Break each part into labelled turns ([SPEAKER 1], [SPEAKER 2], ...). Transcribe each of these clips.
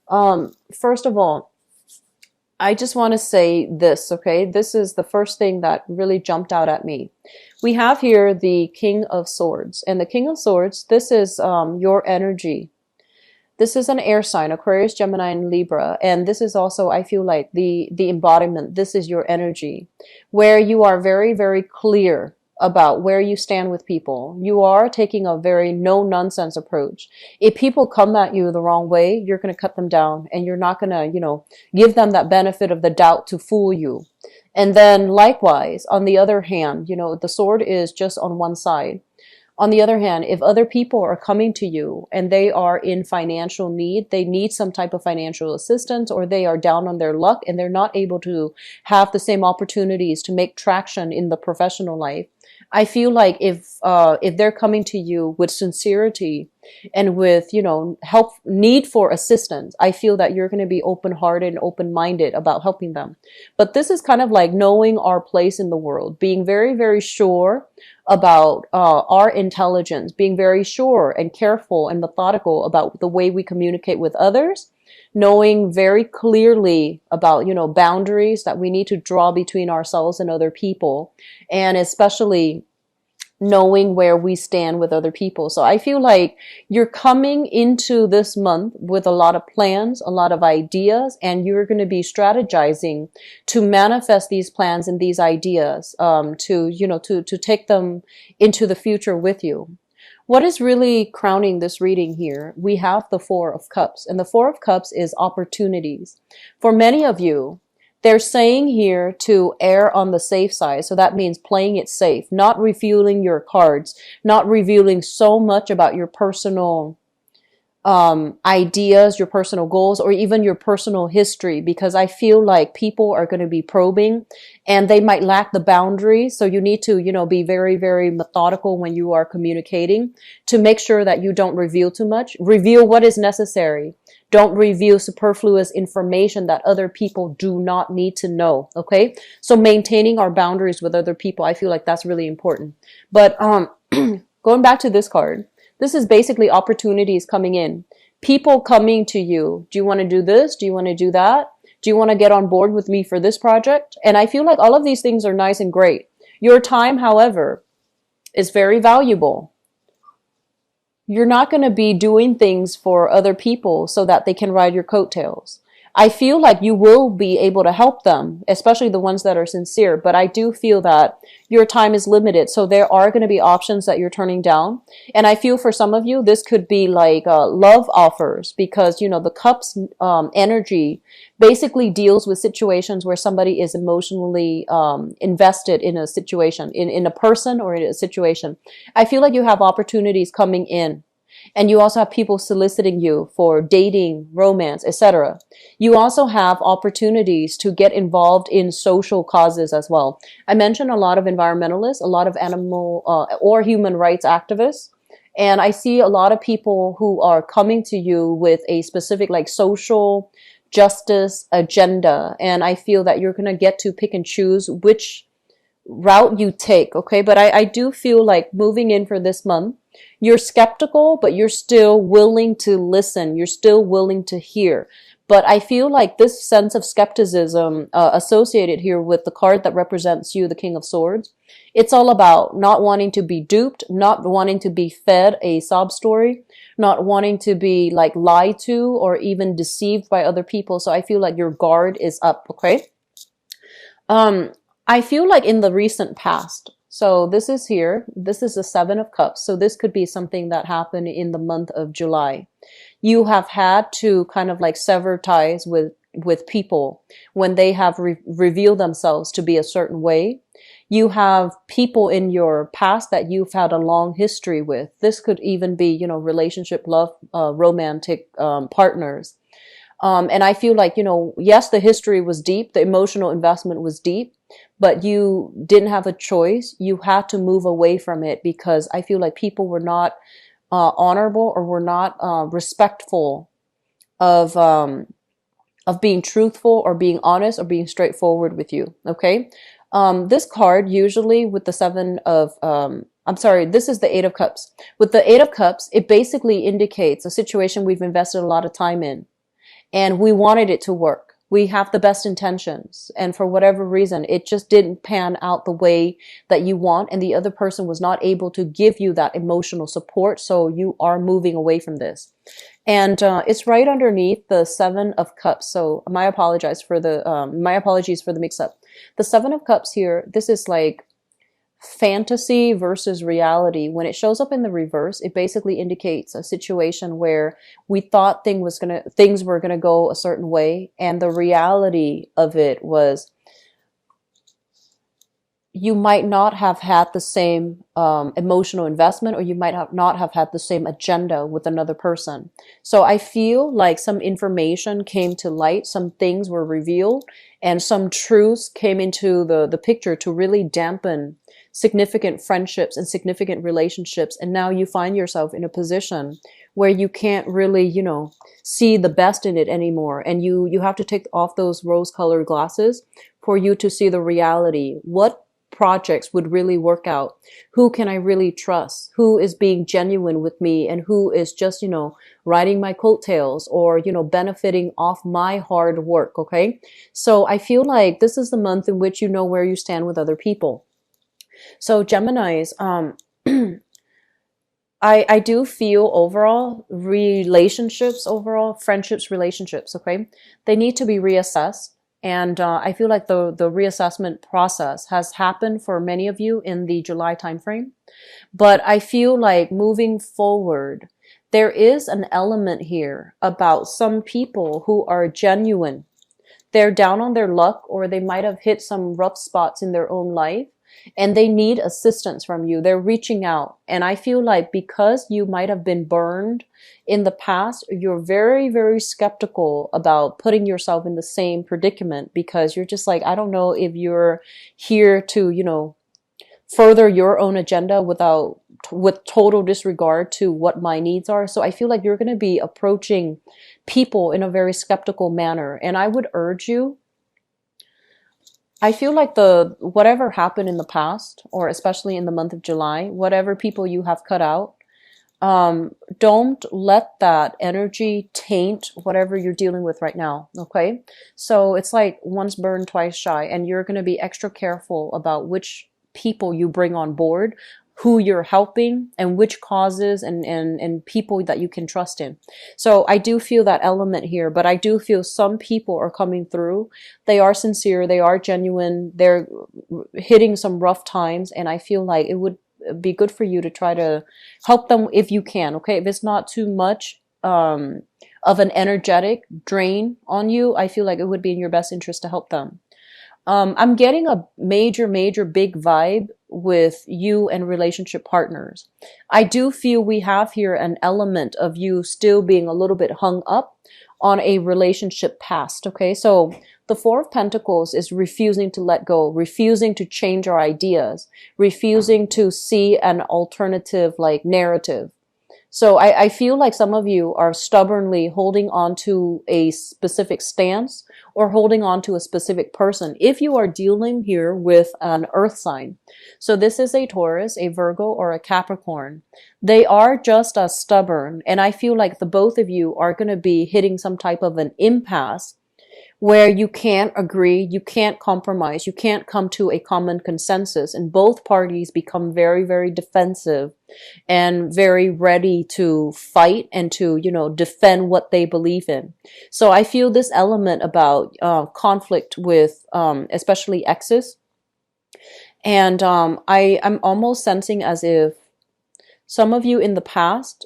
[SPEAKER 1] First of all, I just want to say this, okay? This is the first thing that really jumped out at me. We have here the King of Swords, and the King of Swords, this is your energy. This is an air sign, Aquarius, Gemini, and Libra. And this is also, I feel like, the embodiment. This is your energy, where you are very, very clear about where you stand with people. You are taking a very no-nonsense approach. If people come at you the wrong way, you're going to cut them down, and you're not going to, give them that benefit of the doubt to fool you. And then likewise, on the other hand, the sword is just on one side. On the other hand, if other people are coming to you and they are in financial need, they need some type of financial assistance, or they are down on their luck and they're not able to have the same opportunities to make traction in the professional life, I feel like if they're coming to you with sincerity and with, help, need for assistance, I feel that you're going to be open-hearted and open-minded about helping them. But this is kind of like knowing our place in the world, being very, very sure about our intelligence, being very sure and careful and methodical about the way we communicate with others, knowing very clearly about, boundaries that we need to draw between ourselves and other people, and especially knowing where we stand with other people. So I feel like you're coming into this month with a lot of plans, a lot of ideas, and you're going to be strategizing to manifest these plans and these ideas, to take them into the future with you. What is really crowning this reading here? We have the Four of Cups, and the Four of Cups is opportunities. For many of you, they're saying here to err on the safe side. So that means playing it safe, not revealing your cards, not revealing so much about your personal ideas, your personal goals, or even your personal history, because I feel like people are going to be probing and they might lack the boundaries. So you need to, be very, very methodical when you are communicating to make sure that you don't reveal too much. Reveal what is necessary. Don't reveal superfluous information that other people do not need to know. Okay. So maintaining our boundaries with other people, I feel like that's really important. But, going back to this card, this is basically opportunities coming in. People coming to you. Do you want to do this? Do you want to do that? Do you want to get on board with me for this project? And I feel like all of these things are nice and great. Your time, however, is very valuable. You're not going to be doing things for other people so that they can ride your coattails. I feel like you will be able to help them, especially the ones that are sincere, but I do feel that your time is limited. So there are going to be options that you're turning down. And I feel for some of you, this could be like love offers, because, the cups energy basically deals with situations where somebody is emotionally invested in a situation, in a person or in a situation. I feel like you have opportunities coming in. And you also have people soliciting you for dating, romance, etc. You also have opportunities to get involved in social causes as well. I mentioned a lot of environmentalists, a lot of animal or human rights activists. And I see a lot of people who are coming to you with a specific like social justice agenda. And I feel that you're going to get to pick and choose which route you take. Okay. But I do feel like moving in for this month, you're skeptical, but you're still willing to listen. You're still willing to hear. But I feel like this sense of skepticism associated here with the card that represents you, the King of Swords, it's all about not wanting to be duped, not wanting to be fed a sob story, not wanting to be like lied to or even deceived by other people. So I feel like your guard is up, okay? I feel like in the recent past, so this is here, this is the Seven of Cups. So this could be something that happened in the month of July. You have had to kind of like sever ties with people when they have revealed themselves to be a certain way. You have people in your past that you've had a long history with. This could even be, relationship, love, romantic partners. And I feel like, yes, the history was deep, the emotional investment was deep, but you didn't have a choice. You had to move away from it because I feel like people were not honorable or were not respectful of being truthful or being honest or being straightforward with you. Okay. This card usually with the this is the Eight of Cups. With the Eight of Cups, it basically indicates a situation we've invested a lot of time in. and we wanted it to work. We have the best intentions, and for whatever reason, it just didn't pan out the way that you want, and the other person was not able to give you that emotional support, so you are moving away from this. And it's right underneath the Seven of Cups. So my apologies for the mix-up. The Seven of Cups here, this is like fantasy versus reality. When it shows up in the reverse, it basically indicates a situation where we thought things were gonna go a certain way, and the reality of it was you might not have had the same emotional investment, or you might not have had the same agenda with another person. So I feel like some information came to light, some things were revealed, and some truths came into the picture to really dampen significant friendships and significant relationships. And now you find yourself in a position where you can't really, see the best in it anymore. And you have to take off those rose-colored glasses for you to see the reality. What projects would really work out? Who can I really trust? Who is being genuine with me, and who is just, riding my coattails, or, benefiting off my hard work? Okay. So I feel like this is the month in which you know where you stand with other people. So Geminis, I do feel overall friendships, relationships, okay, they need to be reassessed. And I feel like the reassessment process has happened for many of you in the July timeframe. But I feel like moving forward, there is an element here about some people who are genuine. They're down on their luck, or they might have hit some rough spots in their own life, and they need assistance from you. They're reaching out. And I feel like because you might have been burned in the past, you're very, very skeptical about putting yourself in the same predicament, because you're just like, I don't know if you're here to, further your own agenda with total disregard to what my needs are. So I feel like you're going to be approaching people in a very skeptical manner. And I would urge you, I feel like whatever happened in the past, or especially in the month of July, whatever people you have cut out, don't let that energy taint whatever you're dealing with right now. Okay. So it's like once burned, twice shy, and you're going to be extra careful about which people you bring on board, who you're helping, and which causes and people that you can trust in. So I do feel that element here, but I do feel some people are coming through. They are sincere. They are genuine. They're hitting some rough times. And I feel like it would be good for you to try to help them if you can. Okay. If it's not too much, of an energetic drain on you, I feel like it would be in your best interest to help them. I'm getting a major, major big vibe with you and relationship partners. I do feel we have here an element of you still being a little bit hung up on a relationship past. Okay. So the Four of Pentacles is refusing to let go, refusing to change our ideas, refusing to see an alternative narrative. So I feel like some of you are stubbornly holding on to a specific stance, or holding on to a specific person, if you are dealing here with an earth sign. So this is a Taurus, a Virgo, or a Capricorn. They are just as stubborn. And I feel like the both of you are going to be hitting some type of an impasse where you can't agree, you can't compromise, you can't come to a common consensus, and both parties become very, very defensive and very ready to fight and to, defend what they believe in. So I feel this element about conflict with especially exes. And I'm almost sensing as if some of you in the past,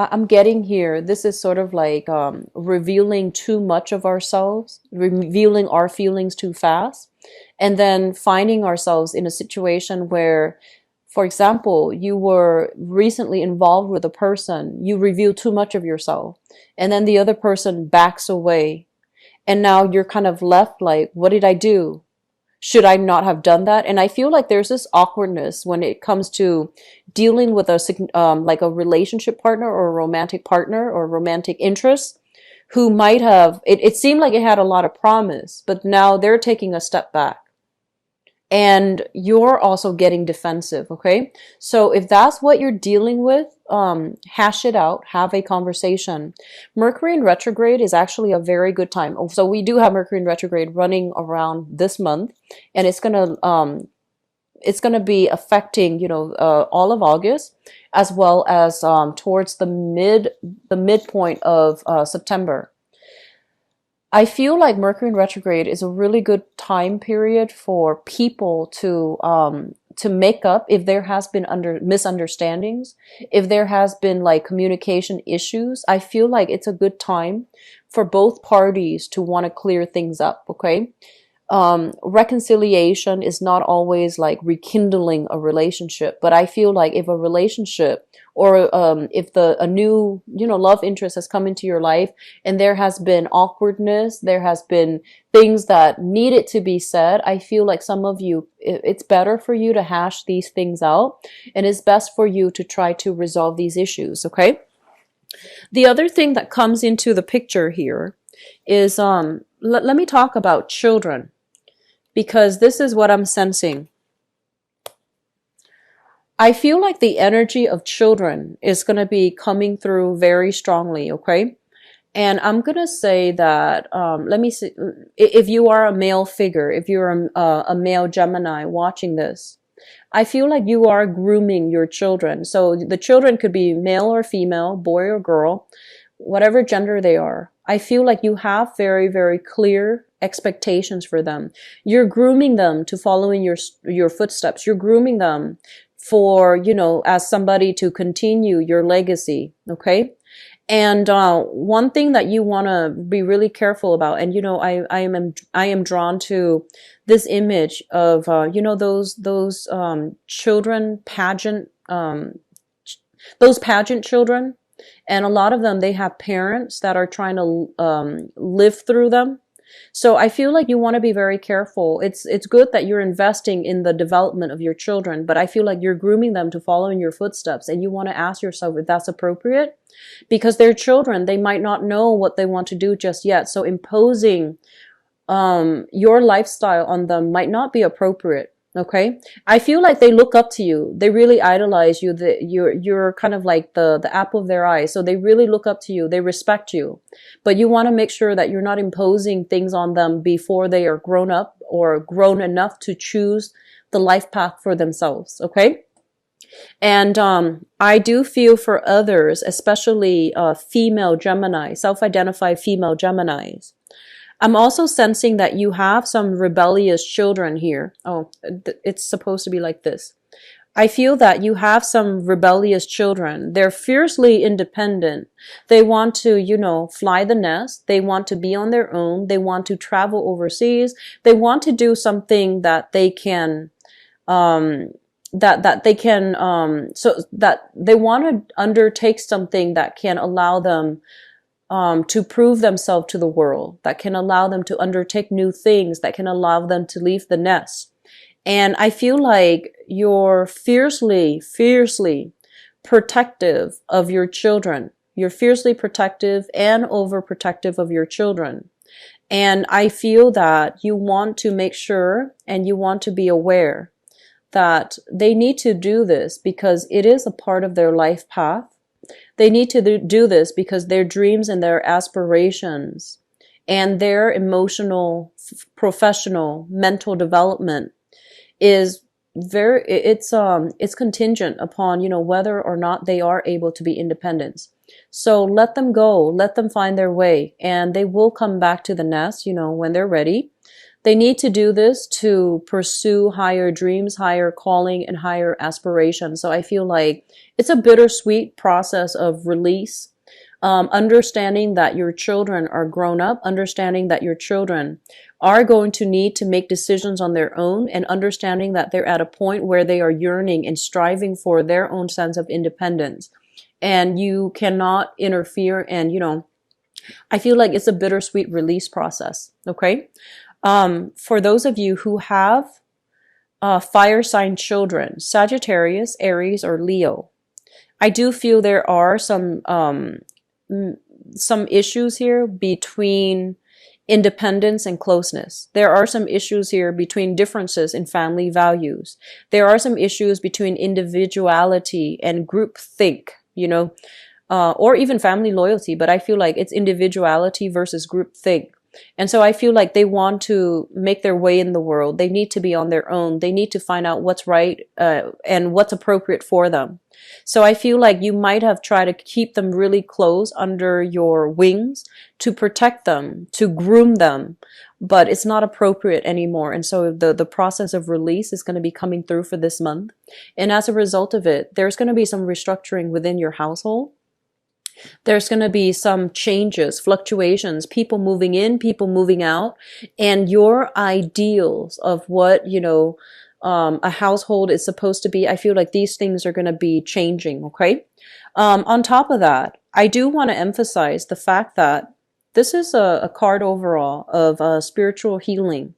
[SPEAKER 1] I'm getting here, this is sort of like revealing too much of ourselves, revealing our feelings too fast, and then finding ourselves in a situation where, for example, you were recently involved with a person, you reveal too much of yourself, and then the other person backs away, and now you're kind of left like, what did I do? Should I not have done that? And I feel like there's this awkwardness when it comes to dealing with like a relationship partner, or a romantic partner, or romantic interest, who might have, it seemed like it had a lot of promise, but now they're taking a step back. And you're also getting defensive, okay? So if that's what you're dealing with, hash it out, have a conversation. Mercury in retrograde is actually a very good time. So we do have Mercury in retrograde running around this month, and it's gonna be affecting, all of August, as well as towards the midpoint of September. I feel like Mercury in retrograde is a really good time period for people to make up if there has been misunderstandings, if there has been like communication issues. I feel like it's a good time for both parties to want to clear things up, okay? Reconciliation is not always like rekindling a relationship, but I feel like if a relationship or if a new love interest has come into your life and there has been awkwardness, there has been things that needed to be said, I feel like some of you, it's better for you to hash these things out, and it's best for you to try to resolve these issues, okay? The other thing that comes into the picture here is let me talk about children, because this is what I'm sensing. I feel like the energy of children is going to be coming through very strongly, okay? And I'm going to say that, let me see, if you are a male figure, if you're a male Gemini watching this, I feel like you are grooming your children. So the children could be male or female, boy or girl, whatever gender they are. I feel like you have very, very clear expectations for them. You're grooming them to follow in your footsteps. You're grooming them for, as somebody to continue your legacy, okay? And one thing that you want to be really careful about, and I am drawn to this image of those children pageant those pageant children, and a lot of them, they have parents that are trying to live through them. So I feel like you want to be very careful. It's good that you're investing in the development of your children, but I feel like you're grooming them to follow in your footsteps, and you want to ask yourself if that's appropriate, because they're children. They might not know what they want to do just yet. So imposing your lifestyle on them might not be appropriate. Okay, I feel like they look up to you. They really idolize you. You're kind of like the apple of their eye. So they really look up to you. They respect you. But you want to make sure that you're not imposing things on them before they are grown up or grown enough to choose the life path for themselves. Okay. And I do feel for others, especially female Gemini, self-identified female Geminis. I'm also sensing that you have some rebellious children here. Oh, it's supposed to be like this. I feel that you have some rebellious children. They're fiercely independent. They want to, fly the nest. They want to be on their own. They want to travel overseas. They want to do something that they can, so that they want to undertake something that can allow them to prove themselves to the world, that can allow them to undertake new things, that can allow them to leave the nest. And I feel like you're fiercely, fiercely protective of your children. You're fiercely protective and overprotective of your children. And I feel that you want to make sure and you want to be aware that they need to do this because it is a part of their life path. They need to do this because their dreams and their aspirations and their emotional, professional, mental development is it's contingent upon, whether or not they are able to be independent. So let them go, let them find their way, and they will come back to the nest, when they're ready. They need to do this to pursue higher dreams, higher calling, and higher aspirations. So I feel like it's a bittersweet process of release, understanding that your children are grown up, understanding that your children are going to need to make decisions on their own, and understanding that they're at a point where they are yearning and striving for their own sense of independence. And you cannot interfere. And, I feel like it's a bittersweet release process. Okay. For those of you who have fire sign children, Sagittarius, Aries, or Leo, I do feel there are some issues here between independence and closeness. There are some issues here between differences in family values. There are some issues between individuality and groupthink. or even family loyalty, but I feel like it's individuality versus group think. And so I feel like they want to make their way in the world. They need to be on their own. They need to find out what's right and what's appropriate for them. So I feel like you might have tried to keep them really close under your wings to protect them, to groom them, but it's not appropriate anymore. And so the process of release is going to be coming through for this month. And as a result of it, there's going to be some restructuring within your household. There's going to be some changes, fluctuations, people moving in, people moving out, and your ideals of what, a household is supposed to be. I feel like these things are going to be changing. Okay. On top of that, I do want to emphasize the fact that this is a card overall of spiritual healing,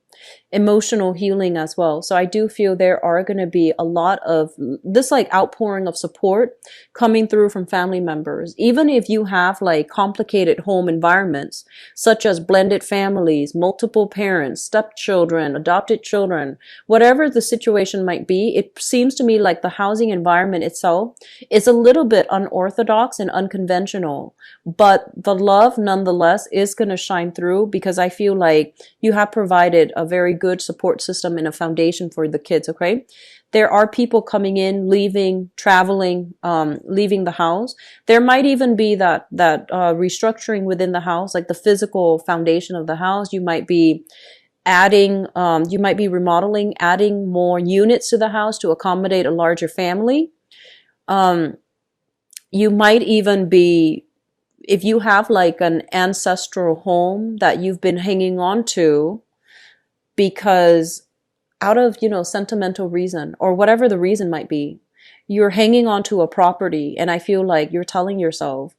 [SPEAKER 1] emotional healing as well. So I do feel there are going to be a lot of this like outpouring of support coming through from family members. Even if you have like complicated home environments, such as blended families, multiple parents, stepchildren, adopted children, whatever the situation might be, it seems to me like the housing environment itself is a little bit unorthodox and unconventional, but the love nonetheless is going to shine through because I feel like you have provided a very good support system and a foundation for the kids. Okay. There are people coming in, leaving, traveling, leaving the house. There might even be that restructuring within the house, like the physical foundation of the house. You might be adding, you might be remodeling, adding more units to the house to accommodate a larger family. You might even be, if you have like an ancestral home that you've been hanging on to, because out of, sentimental reason or whatever the reason might be, you're hanging on to a property. And I feel like you're telling yourself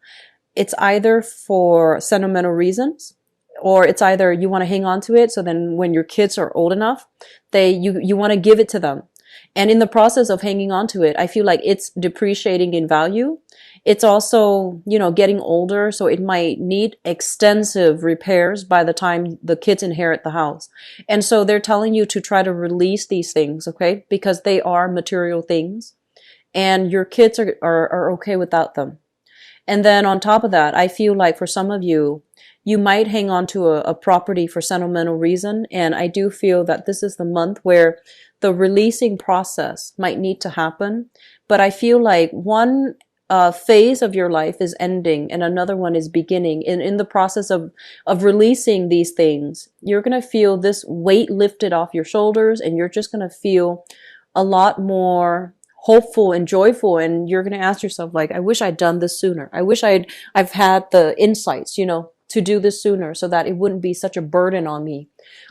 [SPEAKER 1] it's either for sentimental reasons or it's either you want to hang on to it. So then when your kids are old enough, you want to give it to them. And in the process of hanging on to it, I feel like it's depreciating in value. It's also, getting older, so it might need extensive repairs by the time the kids inherit the house. And so they're telling you to try to release these things, okay? Because they are material things and your kids are okay without them. And then on top of that, I feel like for some of you, you might hang on to a property for sentimental reason. And I do feel that this is the month where the releasing process might need to happen. But I feel like one phase of your life is ending and another one is beginning. In the process of releasing these things, you're going to feel this weight lifted off your shoulders and you're just going to feel a lot more hopeful and joyful. And you're going to ask yourself, like, I wish I'd done this sooner. I wish I've had the insights, to do this sooner so that it wouldn't be such a burden on me.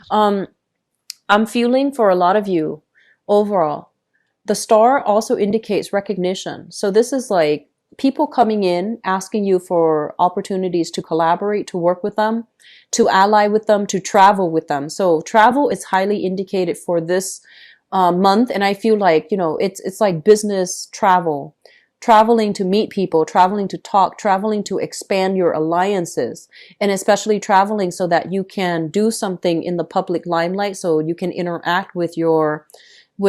[SPEAKER 1] I'm feeling for a lot of you overall, the star also indicates recognition. So this is like people coming in, asking you for opportunities to collaborate, to work with them, to ally with them, to travel with them. So travel is highly indicated for this month. And I feel like, it's like business travel, traveling to meet people, traveling to talk, traveling to expand your alliances, and especially traveling so that you can do something in the public limelight, so you can interact with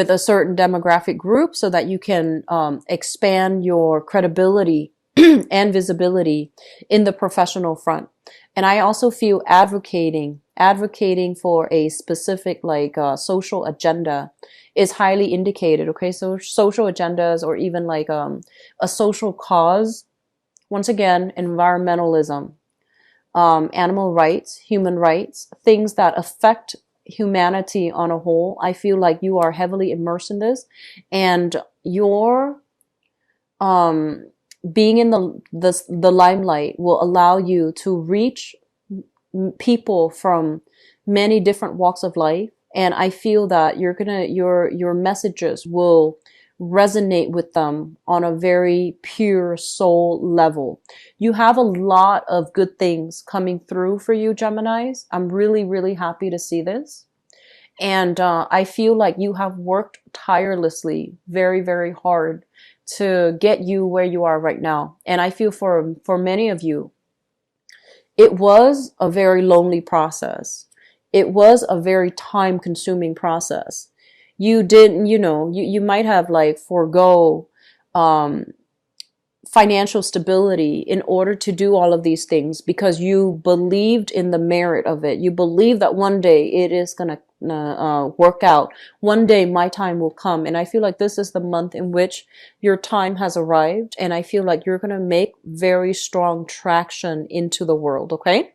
[SPEAKER 1] a certain demographic group so that you can expand your credibility and visibility in the professional front. And I also feel advocating for a specific social agenda is highly indicated. Okay, so social agendas or even like a social cause. Once again, environmentalism, animal rights, human rights, things that affect humanity on a whole. I feel like you are heavily immersed in this, and your being in the limelight will allow you to reach people from many different walks of life. And I feel that your messages will resonate with them on a very pure soul level. You have a lot of good things coming through for you, Geminis. I'm really, really happy to see this. And I feel like you have worked tirelessly, very, very hard to get you where you are right now. And I feel for many of you, it was a very lonely process. It was a very time consuming process. You didn't, you might have like forego financial stability in order to do all of these things because you believed in the merit of it. You believe that one day it is going to work out. One day my time will come. And I feel like this is the month in which your time has arrived. And I feel like you're going to make very strong traction into the world. Okay.